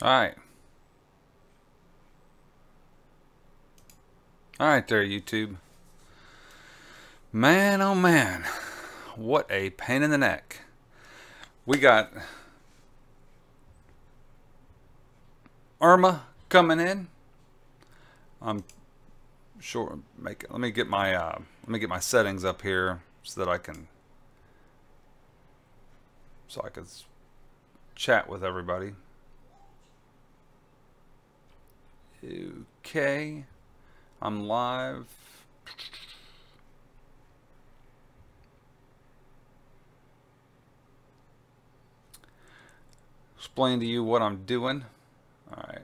Alright. Alright there, YouTube. Man, oh man. What a pain in the neck. We got IRMA coming in. I'm sure let me get my settings up here so that I can chat with everybody. Okay, I'm live. Explain to you what I'm doing. All right.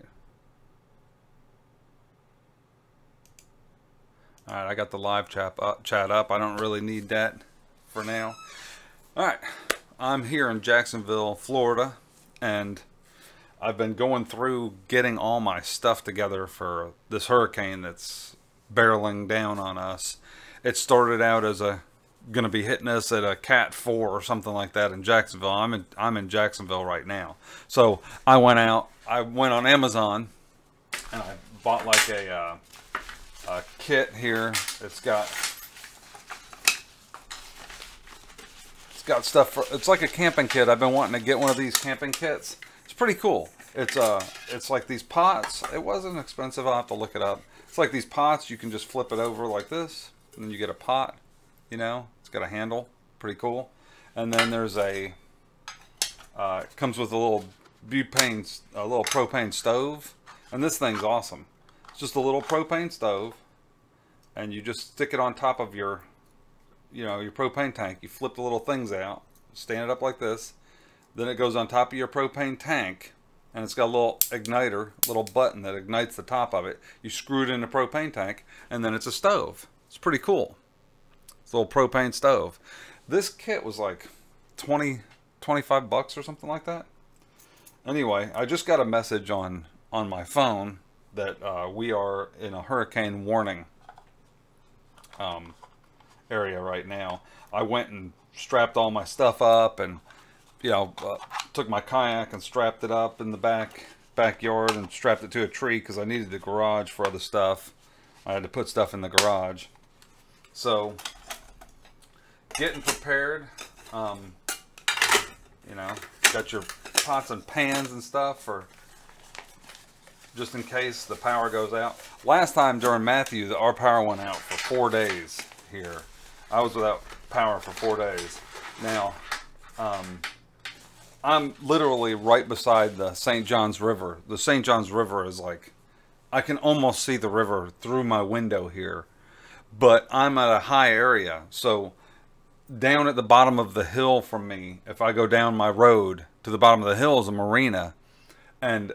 All right, I got the live chat up. I don't really need that for now. All right, I'm here in Jacksonville, Florida, and I've been going through getting all my stuff together for this hurricane that's barreling down on us. It started out as going to be hitting us at a Cat 4 or something like that in Jacksonville. I'm in Jacksonville right now. So I went on Amazon and I bought like a kit here. It's got stuff for, it's like a camping kit. I've been wanting to get one of these camping kits. It's pretty cool. It's like these pots. It wasn't expensive. I'll have to look it up. It's like these pots. You can just flip it over like this, and then you get a pot. You know, it's got a handle. Pretty cool. And then there's it comes with a little propane stove, and this thing's awesome. It's just a little propane stove, and you just stick it on top of your propane tank. You flip the little things out, stand it up like this, then it goes on top of your propane tank, and it's got a little igniter, little button that ignites the top of it. You screw it in the propane tank, and then it's a stove. It's pretty cool. It's a little propane stove. This kit was like 25 bucks or something like that. Anyway, I just got a message on my phone that we are in a hurricane warning area right now. I went and strapped all my stuff up, and took my kayak and strapped it up in the backyard and strapped it to a tree because I needed the garage for other stuff. I had to put stuff in the garage. So getting prepared. Got your pots and pans and stuff for just in case the power goes out. Last time during Matthew, our power went out for 4 days here. I was without power for 4 days. Now, I'm literally right beside the St. Johns River. The St. Johns River is like, I can almost see the river through my window here. But I'm at a high area, so down at the bottom of the hill from me, if I go down my road to the bottom of the hill is a marina, and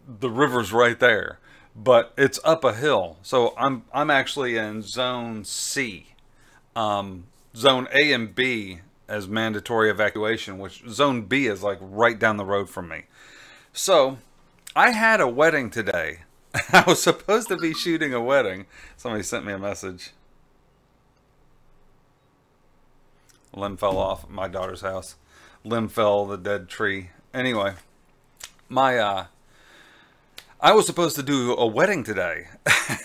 the river's right there. But it's up a hill, so I'm actually in Zone C. Zone A and B as mandatory evacuation, which Zone B is like right down the road from me. So I had a wedding today. I was supposed to be shooting a wedding. Somebody sent me a message. Limb fell off at my daughter's house. Limb fell, the dead tree. Anyway, I was supposed to do a wedding today,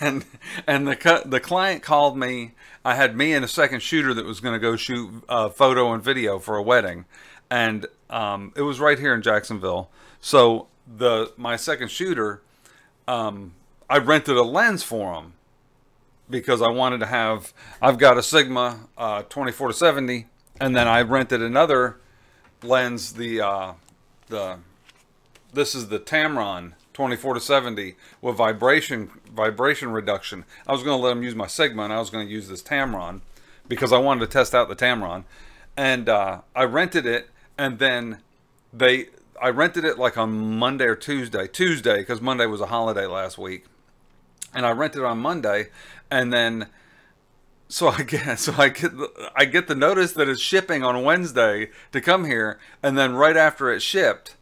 and the client called me. I had me and a second shooter that was going to go shoot photo and video for a wedding, and it was right here in Jacksonville. So my second shooter, I rented a lens for him because I wanted to have. I've got a Sigma 24-70, and then I rented another lens. This is the Tamron 24-70 with vibration reduction. I was going to let him use my Sigma, and I was going to use this Tamron because I wanted to test out the Tamron. And I rented it, and then I rented it like on Monday or Tuesday because Monday was a holiday last week, and I rented it on Monday, and then I get the notice that it's shipping on Wednesday to come here, and then right after it shipped,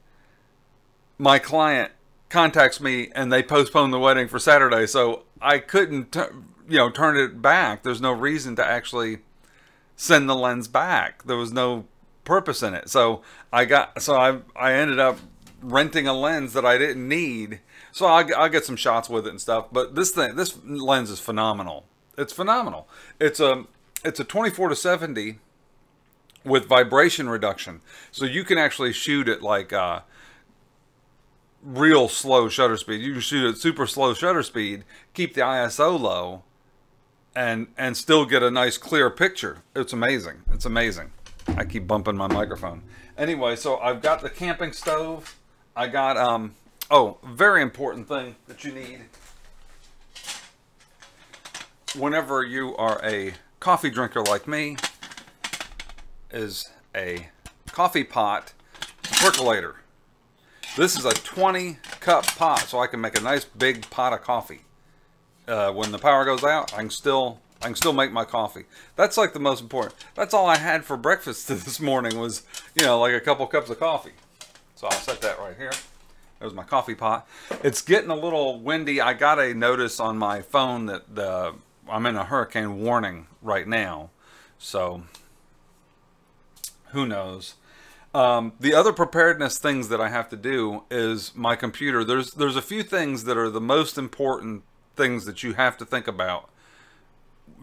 my client contacts me and they postponed the wedding for Saturday, so I couldn't turn it back. There's no reason to actually send the lens back. There was no purpose in it. So I ended up renting a lens that I didn't need. So I'll get some shots with it and stuff. But this lens is phenomenal. It's phenomenal. It's a 24-70 with vibration reduction. So you can actually shoot at like real slow shutter speed. You can shoot at super slow shutter speed, keep the ISO low, and still get a nice clear picture. It's amazing. It's amazing. I keep bumping my microphone. Anyway, so I've got the camping stove. I got oh, very important thing that you need whenever you are a coffee drinker like me is a coffee pot percolator. This is a 20-cup pot, so I can make a nice big pot of coffee. When the power goes out, I can still make my coffee. That's like the most important. That's all I had for breakfast this morning was, you know, like a couple cups of coffee. So I'll set that right here. There's my coffee pot. It's getting a little windy. I got a notice on my phone that I'm in a hurricane warning right now. So who knows? The other preparedness things that I have to do is my computer. There's a few things that are the most important things that you have to think about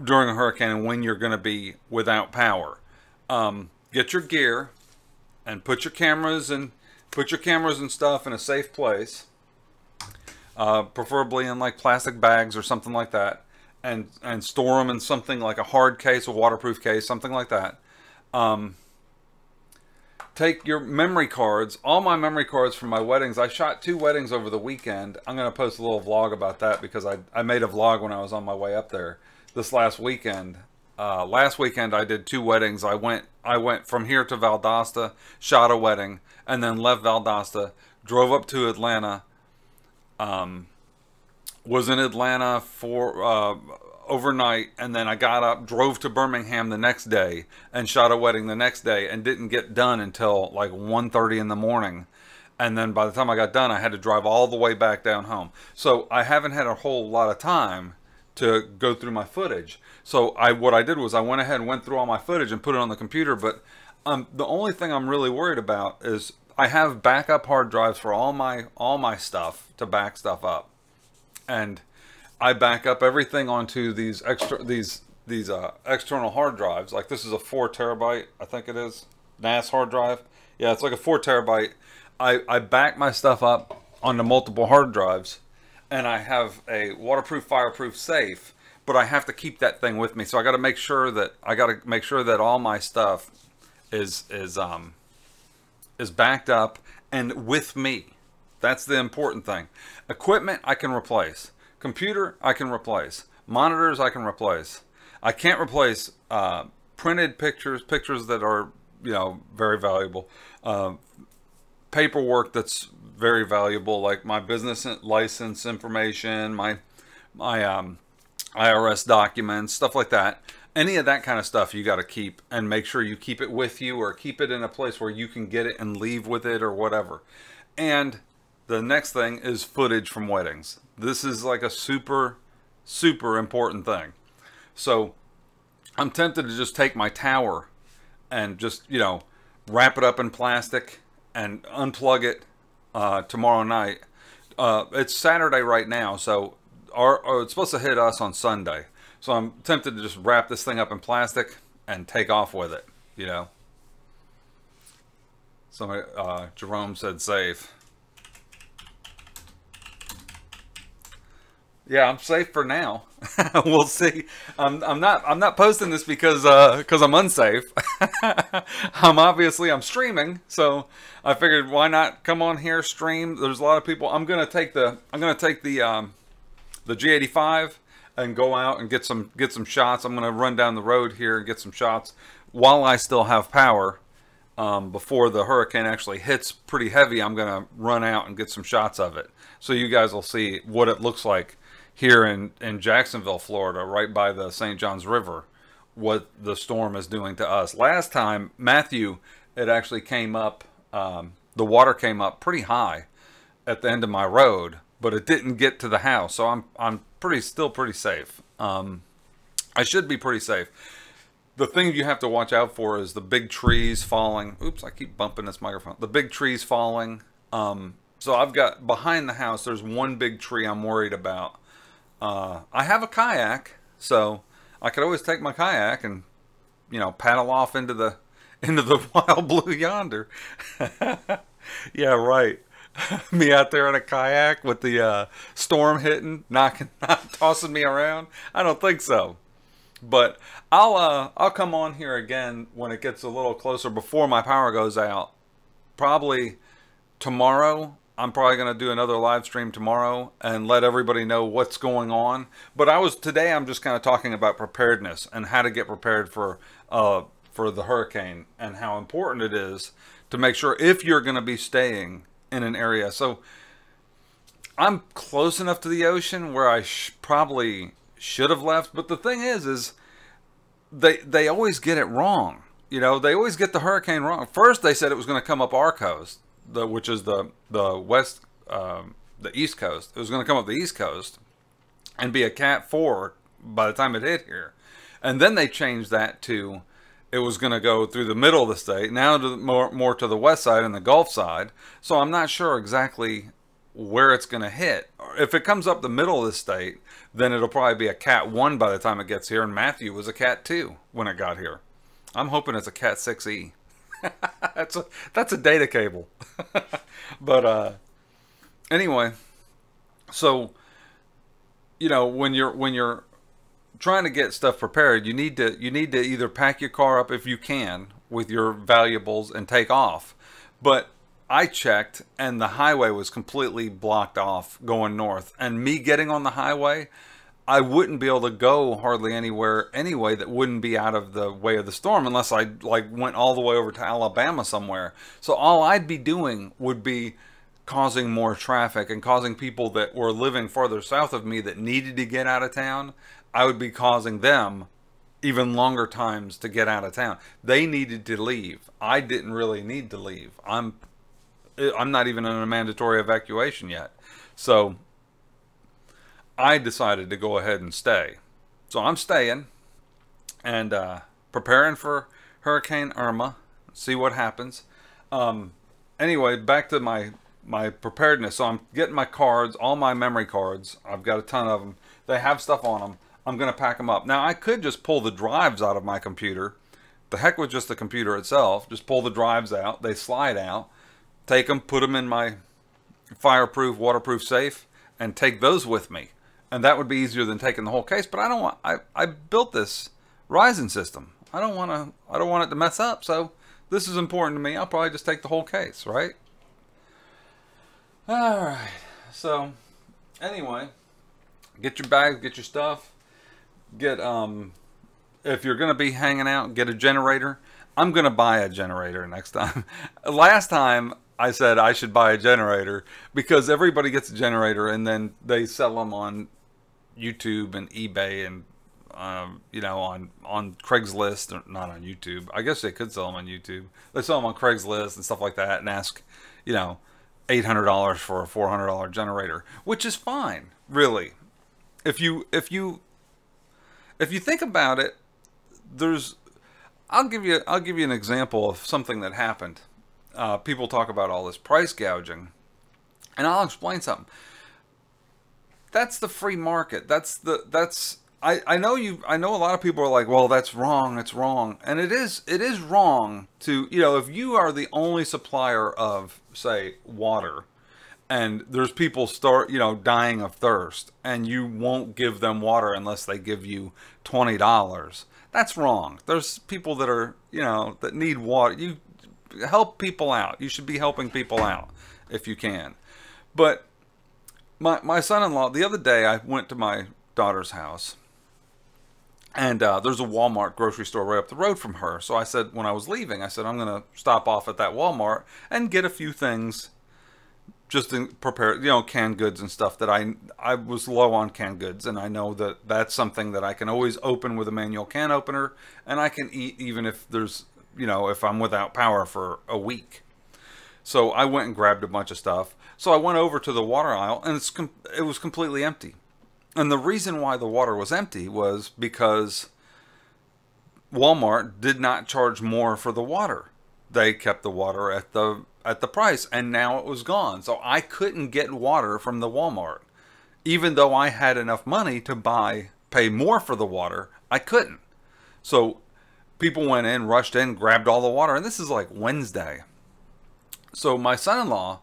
during a hurricane and when you're going to be without power. Get your gear and put your cameras and stuff in a safe place, preferably in like plastic bags or something like that, and store them in something like a hard case, a waterproof case, something like that. Take your memory cards, all my memory cards from my weddings. I shot 2 weddings over the weekend. I'm going to post a little vlog about that because I made a vlog when I was on my way up there this last weekend. Last weekend I did 2 weddings. I went from here to Valdosta, shot a wedding, and then left Valdosta, drove up to Atlanta, was in Atlanta for overnight, and then I got up, drove to Birmingham the next day, and shot a wedding the next day, and didn't get done until like 1:30 in the morning. And then by the time I got done, I had to drive all the way back down home. So I haven't had a whole lot of time to go through my footage. So what I did was I went ahead and went through all my footage and put it on the computer. But the only thing I'm really worried about is I have backup hard drives for all my stuff to back stuff up, and I back up everything onto these external hard drives. Like this is a 4 terabyte, I think it is, NAS hard drive. Yeah, it's like a 4 terabyte. I back my stuff up onto multiple hard drives, and I have a waterproof, fireproof safe. But I have to keep that thing with me, so I got to make sure that all my stuff is backed up and with me. That's the important thing. Equipment I can replace. Computer I can replace. Monitors I can replace. I can't replace printed pictures that are, you know, very valuable. Paperwork that's very valuable, like my business license information, my IRS documents, stuff like that. Any of that kind of stuff you got to keep, and make sure you keep it with you or keep it in a place where you can get it and leave with it or whatever. And the next thing is footage from weddings. This is like a super, super important thing. So I'm tempted to just take my tower and just, you know, wrap it up in plastic and unplug it tomorrow night. It's Saturday right now, so it's supposed to hit us on Sunday. So I'm tempted to just wrap this thing up in plastic and take off with it, you know. Somebody, Jerome said safe. Yeah, I'm safe for now. We'll see. I'm not posting this because I'm unsafe. I'm streaming, so I figured why not come on here, stream. There's a lot of people. I'm gonna take the G85 and go out and get some shots. I'm gonna run down the road here and get some shots while I still have power. Before the hurricane actually hits pretty heavy, I'm gonna run out and get some shots of it, so you guys will see what it looks like here in Jacksonville, Florida, right by the St. Johns River, what the storm is doing to us. Last time, Matthew, it actually came up, the water came up pretty high at the end of my road, but it didn't get to the house, so I'm still pretty safe. I should be pretty safe. The thing you have to watch out for is the big trees falling. Oops, I keep bumping this microphone. The big trees falling, So I've got behind the house, there's one big tree I'm worried about. I have a kayak, so I could always take my kayak and, you know, paddle off into the wild blue yonder. Yeah, right. Me out there in a kayak with the storm hitting, not tossing me around. I don't think so. But I'll come on here again when it gets a little closer before my power goes out. Probably tomorrow. I'm probably going to do another live stream tomorrow and let everybody know what's going on. But today I'm just kind of talking about preparedness and how to get prepared for the hurricane and how important it is to make sure if you're going to be staying in an area. So I'm close enough to the ocean where I probably should have left. But the thing is they always get it wrong. You know, they always get the hurricane wrong. First, they said it was going to come up our coast, which is the west, the east coast. It was going to come up the east coast and be a Cat 4 by the time it hit here. And then they changed that to it was going to go through the middle of the state, now to more to the west side and the Gulf side. So I'm not sure exactly where it's going to hit. If it comes up the middle of the state, then it'll probably be a Cat 1 by the time it gets here. And Matthew was a Cat 2 when it got here. I'm hoping it's a Cat 6E. that's a data cable. But anyway, so you know, when you're trying to get stuff prepared, you need to either pack your car up if you can with your valuables and take off. But I checked and the highway was completely blocked off going north, and me getting on the highway, I wouldn't be able to go hardly anywhere anyway that wouldn't be out of the way of the storm unless I like went all the way over to Alabama somewhere. So all I'd be doing would be causing more traffic and causing people that were living farther south of me that needed to get out of town. I would be causing them even longer times to get out of town. They needed to leave. I didn't really need to leave. I'm not even in a mandatory evacuation yet. So I decided to go ahead and stay. So I'm staying and preparing for Hurricane Irma. See what happens. Anyway, back to my preparedness. So I'm getting my cards, all my memory cards. I've got a ton of them. They have stuff on them. I'm going to pack them up. Now, I could just pull the drives out of my computer. The heck with just the computer itself. Just pull the drives out. They slide out. Take them, put them in my fireproof, waterproof safe, and take those with me. And that would be easier than taking the whole case. But I don't want. I built this Ryzen system. I don't want it to mess up. So this is important to me. I'll probably just take the whole case, right? All right. So anyway, get your bags, get your stuff. Get if you're gonna be hanging out, get a generator. I'm gonna buy a generator next time. Last time I said I should buy a generator because everybody gets a generator and then they sell them on YouTube and eBay and you know, on Craigslist, or not on YouTube. I guess they could sell them on YouTube. They sell them on Craigslist and stuff like that and ask, you know, $800 for a $400 generator, which is fine, really. If you think about it, I'll give you an example of something that happened. People talk about all this price gouging, and I'll explain something. That's the free market. I know a lot of people are like, well, that's wrong. It's wrong. And it is wrong to, you know, if you are the only supplier of, say, water, and there's people dying of thirst, and you won't give them water unless they give you $20. That's wrong. There's people that are, you know, that need water. You help people out. You should be helping people out if you can. But my son-in-law, the other day, I went to my daughter's house, and there's a Walmart grocery store right up the road from her. So I said, when I was leaving, I said, I'm going to stop off at that Walmart and get a few things just to prepare, you know, canned goods and stuff that I was low on canned goods. And I know that that's something that I can always open with a manual can opener, and I can eat even if there's, you know, if I'm without power for a week. So I went and grabbed a bunch of stuff. So I went over to the water aisle, and it was completely empty. And the reason why the water was empty was because Walmart did not charge more for the water. They kept the water at at the price, and now it was gone. So I couldn't get water from the Walmart. Even though I had enough money to pay more for the water, I couldn't. So people went in, rushed in, grabbed all the water, and this is like Wednesday. So my son-in-law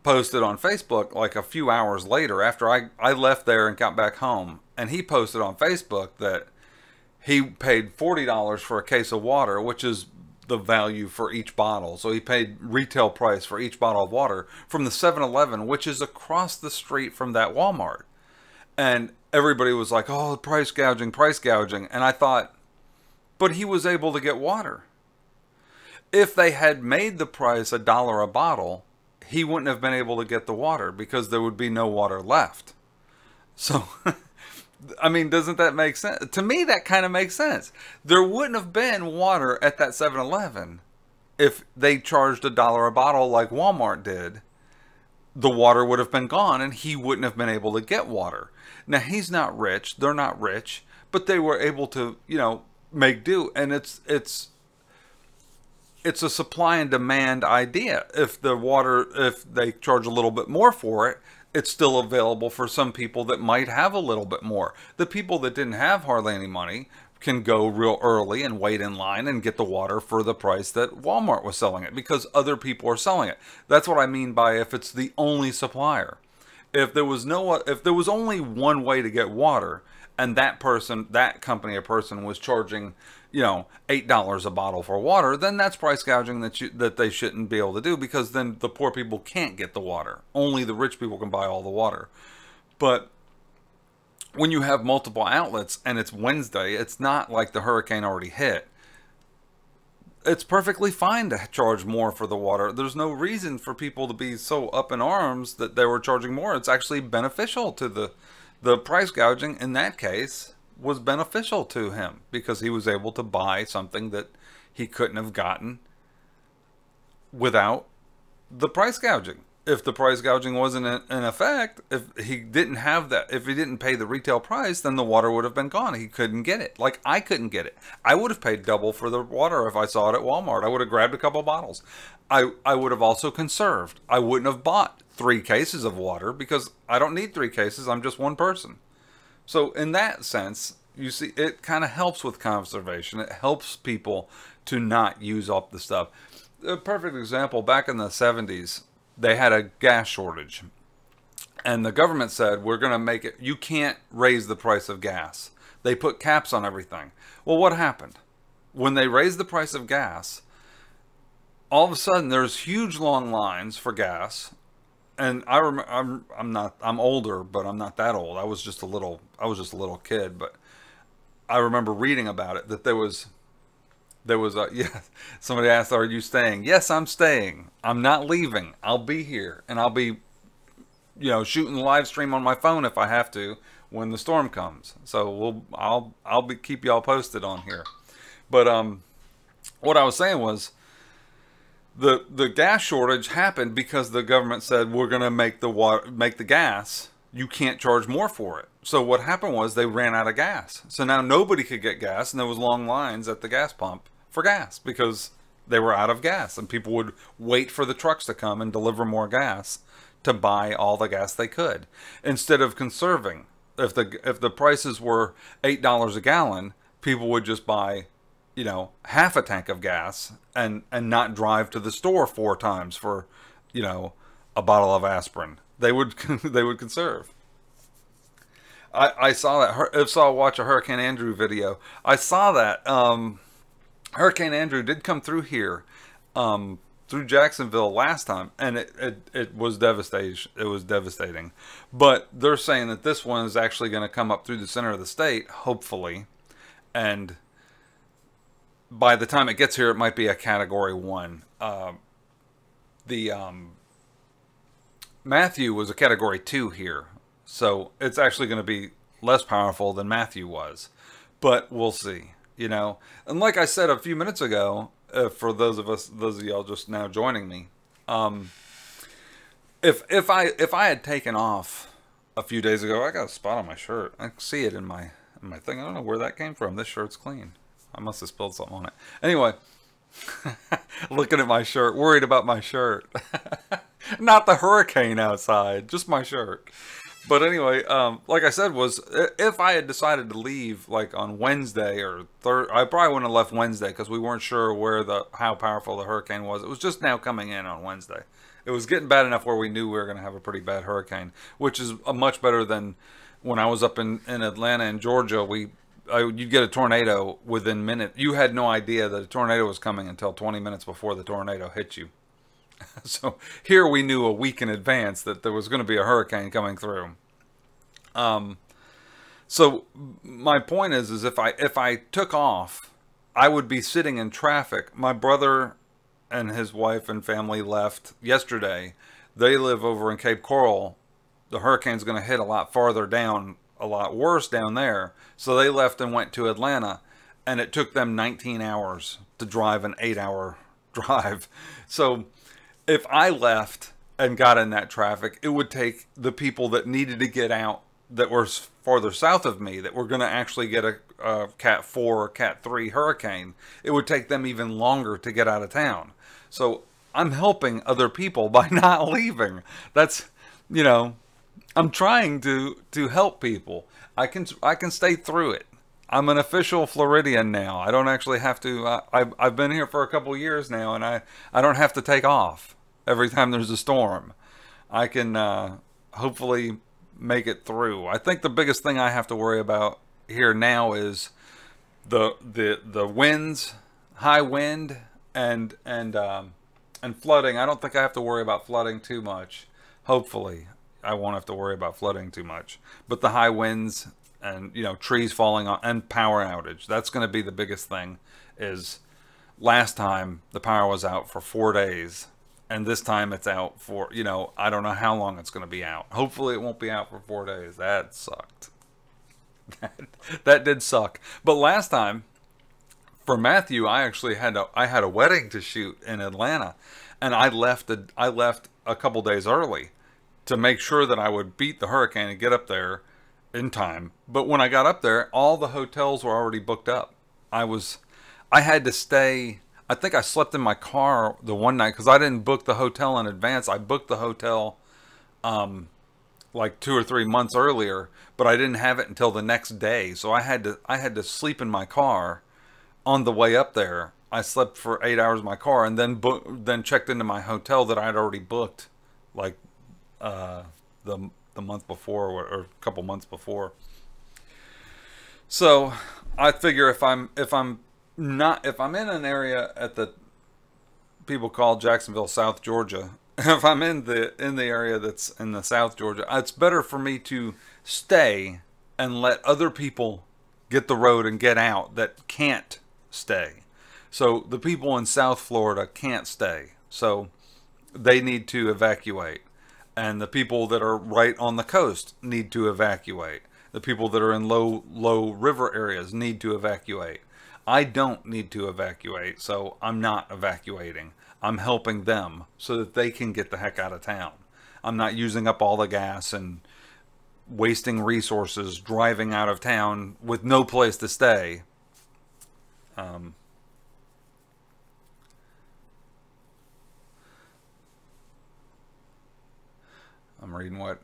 posted on Facebook like a few hours later after I left there and got back home, and he posted on Facebook that he paid $40 for a case of water, which is the value for each bottle. So he paid retail price for each bottle of water from the 7-Eleven, which is across the street from that Walmart. And everybody was like, oh, price gouging, price gouging. And I thought, but he was able to get water. If they had made the price $1 a bottle, he wouldn't have been able to get the water because there would be no water left. So, I mean, doesn't that make sense? To me, that kind of makes sense. There wouldn't have been water at that 7-Eleven if they charged $1 a bottle like Walmart did. The water would have been gone and he wouldn't have been able to get water. Now, he's not rich. They're not rich. But they were able to, you know, make do. And it's a supply and demand idea. If they charge a little bit more for it, it's still available for some people that might have a little bit more. The people that didn't have hardly any money can go real early and wait in line and get the water for the price that Walmart was selling it because other people are selling it. That's what I mean by if it's the only supplier. If there was only one way to get water, and that company or person was charging, you know, $8 a bottle for water, then that's price gouging that they shouldn't be able to do, because then the poor people can't get the water. Only the rich people can buy all the water. But when you have multiple outlets and it's Wednesday, it's not like the hurricane already hit. It's perfectly fine to charge more for the water. There's no reason for people to be so up in arms that they were charging more. It's actually beneficial to the price gouging in that case was beneficial to him because he was able to buy something that he couldn't have gotten without the price gouging. If the price gouging wasn't in effect, if he didn't have that, if he didn't pay the retail price, then the water would have been gone. He couldn't get it. Like I couldn't get it. I would have paid double for the water if I saw it at Walmart. I would have grabbed a couple bottles. I would have also conserved. I wouldn't have bought 3 cases of water because I don't need 3 cases. I'm just one person. So in that sense, you see, it kind of helps with conservation. It helps people to not use up the stuff. A perfect example, back in the 70s, they had a gas shortage. And the government said, we're going to make it, you can't raise the price of gas. They put caps on everything. Well, what happened? When they raised the price of gas, all of a sudden there's huge long lines for gas. And I remember, I'm older, but I'm not that old. I was just a little kid, but I remember reading about it, that there was a, yeah, somebody asked, are you staying? Yes, I'm staying. I'm not leaving. I'll be here, and I'll be, you know, shooting the live stream on my phone if I have to when the storm comes. So I'll keep y'all posted on here. But what I was saying was, the gas shortage happened because the government said we're going to make the gas. You can't charge more for it. So what happened was they ran out of gas. So now nobody could get gas, and there was long lines at the gas pump for gas because they were out of gas, and people would wait for the trucks to come and deliver more gas to buy all the gas they could instead of conserving. If the prices were $8 a gallon, people would just buy, you know, half a tank of gas and not drive to the store 4 times for, you know, a bottle of aspirin. They would conserve. I saw that. Watch a Hurricane Andrew video. I saw that Hurricane Andrew did come through here, through Jacksonville last time, and it was devastation. It was devastating. But they're saying that this one is actually going to come up through the center of the state, hopefully, and by the time it gets here, it might be a Category 1. Matthew was a Category 2 here, so it's actually going to be less powerful than Matthew was, but we'll see, you know. And like I said a few minutes ago, for those of y'all just now joining me, if I had taken off a few days ago, I got a spot on my shirt. I can see it in my thing. I don't know where that came from. This shirt's clean. I must have spilled something on it. Anyway, Looking at my shirt, worried about my shirt. Not the hurricane outside, just my shirt. But anyway, like I said, was if I had decided to leave like on Wednesday or I probably wouldn't have left Wednesday because we weren't sure how powerful the hurricane was. It was just now coming in on Wednesday. It was getting bad enough where we knew we were going to have a pretty bad hurricane, which is much better than when I was up in Atlanta and Georgia. You'd get a tornado within minutes. You had no idea that a tornado was coming until 20 minutes before the tornado hit you. So here we knew a week in advance that there was going to be a hurricane coming through. So my point is if I took off, I would be sitting in traffic. My brother and his wife and family left yesterday. They live over in Cape Coral. The hurricane's going to hit a lot farther down, a lot worse down there. So they left and went to Atlanta, and it took them 19 hours to drive an 8-hour drive. So if I left and got in that traffic, it would take the people that needed to get out that were farther south of me, that were going to actually get a Cat 4 or Cat 3 hurricane, it would take them even longer to get out of town. So I'm helping other people by not leaving. That's, you know, I'm trying to help people. I can stay through it. I'm an official Floridian now. I don't actually have to. I've been here for a couple years now, and I don't have to take off every time there's a storm. I can hopefully make it through. I think the biggest thing I have to worry about here now is the winds, high wind, and flooding. I don't think I have to worry about flooding too much. Hopefully, I won't have to worry about flooding too much. But the high winds and, you know, trees falling on and power outage, that's going to be the biggest thing. Is last time the power was out for 4 days, and this time it's out for, you know, I don't know how long it's going to be out. Hopefully it won't be out for 4 days. That sucked. That did suck. But last time for Matthew, I actually had a wedding to shoot in Atlanta, and I left a couple days early to make sure that I would beat the hurricane and get up there in time. But when I got up there, all the hotels were already booked up. I had to stay. I think I slept in my car the one night because I didn't book the hotel in advance. I booked the hotel like 2 or 3 months earlier, but I didn't have it until the next day. So I had to sleep in my car on the way up there. I slept for 8 hours in my car, and then checked into my hotel that I had already booked, like the month before or a couple months before. So I figure if I'm in an area at the people call Jacksonville, South Georgia, if I'm in the area that's in the South Georgia, it's better for me to stay and let other people get the road and get out that can't stay. So the people in South Florida can't stay, so they need to evacuate. And the people that are right on the coast need to evacuate. The people that are in low river areas need to evacuate. I don't need to evacuate, so I'm not evacuating. I'm helping them so that they can get the heck out of town. I'm not using up all the gas and wasting resources driving out of town with no place to stay. I'm reading what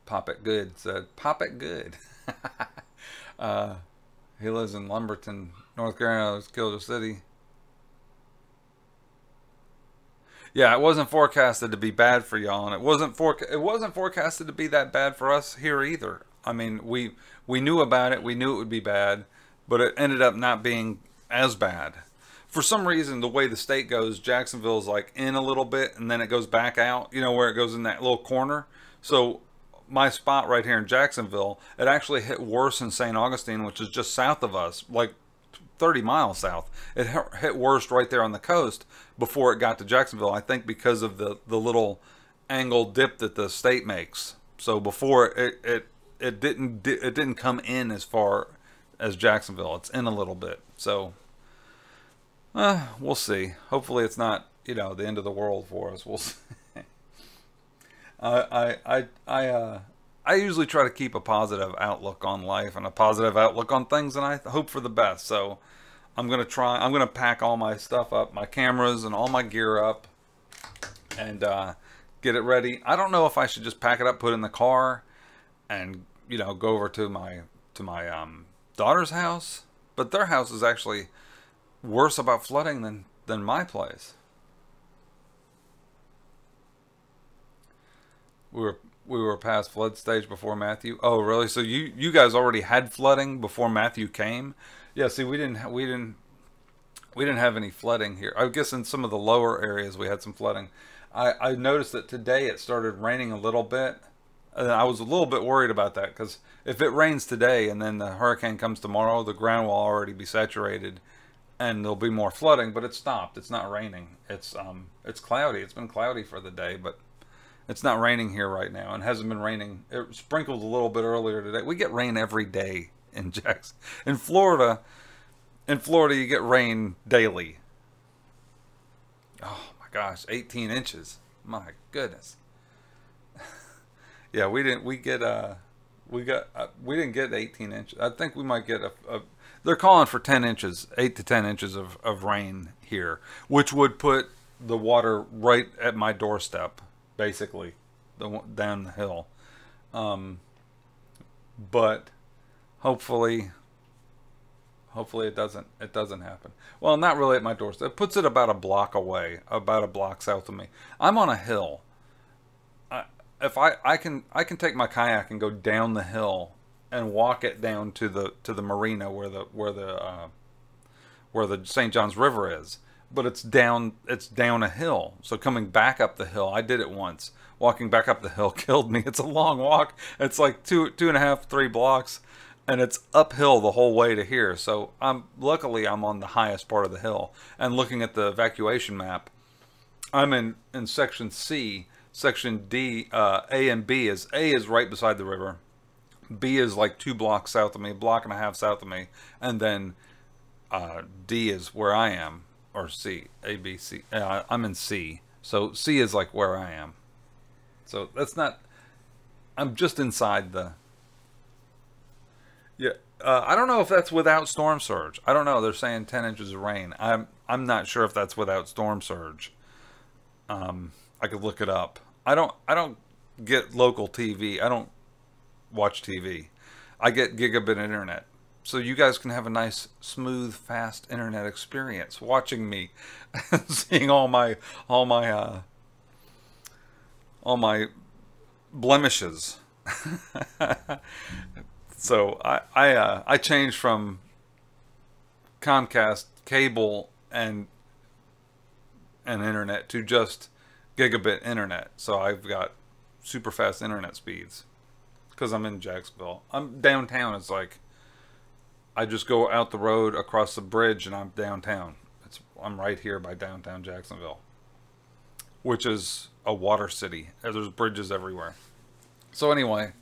Pop It Good said. Pop It Good. He lives in Lumberton, North Carolina. It's Killjoy City. Yeah, it wasn't forecasted to be bad for y'all, and it wasn't forecasted to be that bad for us here either. I mean, we knew about it. We knew it would be bad, but it ended up not being as bad. For some reason, the way the state goes, Jacksonville's like in a little bit, and then it goes back out, you know, where it goes in that little corner. So my spot right here in Jacksonville, it actually hit worse in St. Augustine, which is just south of us, like 30 miles south. It hit worse right there on the coast before it got to Jacksonville, I think because of the little angled dip that the state makes. So before it didn't come in as far as Jacksonville. It's in a little bit. So we'll see. Hopefully it's not, you know, the end of the world for us. We'll see. I usually try to keep a positive outlook on life and a positive outlook on things, and I hope for the best. So I'm gonna pack all my stuff up, my cameras and all my gear up, and get it ready. I don't know if I should just pack it up, put it in the car, and go over to my daughter's house. But their house is actually worse about flooding than my place. We were past flood stage before Matthew. Oh, really? So you guys already had flooding before Matthew came? Yeah. See, we didn't have any flooding here. I guess in some of the lower areas we had some flooding. I noticed that today it started raining a little bit, and I was a little bit worried about that, because if it rains today and then the hurricane comes tomorrow, the ground will already be saturated, and there'll be more flooding. But it stopped. It's not raining. It's cloudy. It's been cloudy for the day, but it's not raining here right now, and hasn't been raining. It sprinkled a little bit earlier today. We get rain every day in Jackson. In Florida, you get rain daily. Oh my gosh, 18 inches. My goodness. Yeah, we didn't get 18 inches. I think we might get they're calling for 10 inches, 8 to 10 inches of rain here, which would put the water right at my doorstep, basically, down the hill. But hopefully it doesn't happen. Well, not really at my doorstep. It puts it about a block away, about a block south of me. I'm on a hill. If I can take my kayak and go down the hill and walk it down to the marina where the St. John's River is. But it's down a hill. So coming back up the hill, I did it once. Walking back up the hill killed me. It's a long walk. It's like two and a half, 3 blocks, and it's uphill the whole way to here. So luckily I'm on the highest part of the hill. And looking at the evacuation map, I'm in section C. Section D, A and B is, A is right beside the river. B is like 2 blocks south of me, 1.5 blocks south of me, and then D is where I am. Or C, A, B, C. I'm in C. So C is like where I am. So that's not, I'm just inside the, yeah. I don't know if that's without storm surge. I don't know. They're saying 10 inches of rain. I'm not sure if that's without storm surge. I could look it up. I don't get local TV. I don't watch TV. I get gigabit internet. So you guys can have a nice, smooth, fast internet experience watching me, seeing all my blemishes. So I changed from Comcast cable and internet to just gigabit internet. So I've got super fast internet speeds because I'm in Jacksonville. I'm downtown. It's like I just go out the road across the bridge and I'm downtown. I'm right here by downtown Jacksonville, which is a water city. There's bridges everywhere. So anyway,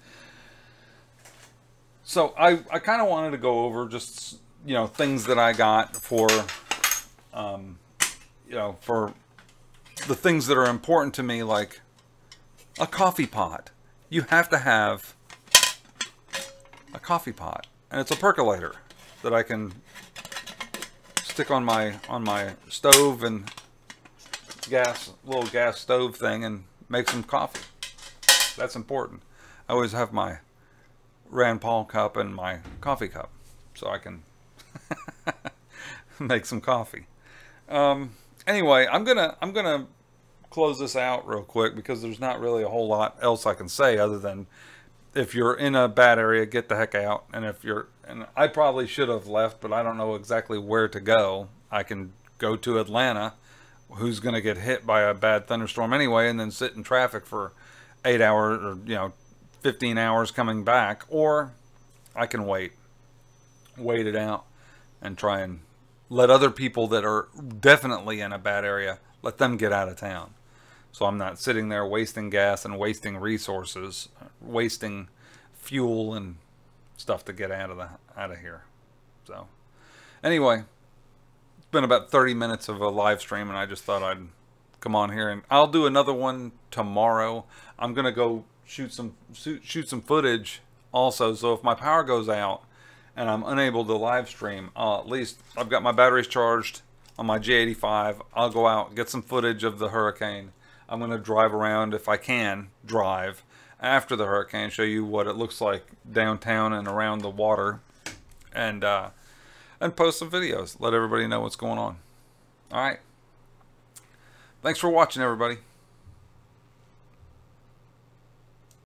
so I kind of wanted to go over just, things that I got for, for the things that are important to me, like a coffee pot. You have to have a coffee pot, and it's a percolator that I can stick on my stove and little gas stove thing and make some coffee. That's important. I always have my Rand Paul cup and my coffee cup so I can make some coffee. Anyway, I'm gonna close this out real quick because there's not really a whole lot else I can say other than if you're in a bad area, get the heck out. And and I probably should have left, but I don't know exactly where to go. I can go to Atlanta, who's going to get hit by a bad thunderstorm anyway, and then sit in traffic for 8 hours or 15 hours coming back, or I can wait it out and try and let other people that are definitely in a bad area, let them get out of town. So I'm not sitting there wasting gas and wasting resources, wasting fuel and stuff to get out of here. So anyway, it's been about 30 minutes of a live stream, and I just thought I'd come on here, and I'll do another one tomorrow. I'm gonna go shoot some footage also. So if my power goes out and I'm unable to live stream, at least I've got my batteries charged on my J85. I'll go out, get some footage of the hurricane. I'm going to drive around, if I can drive after the hurricane, show you what it looks like downtown and around the water, and post some videos. Let everybody know what's going on. All right. Thanks for watching, everybody.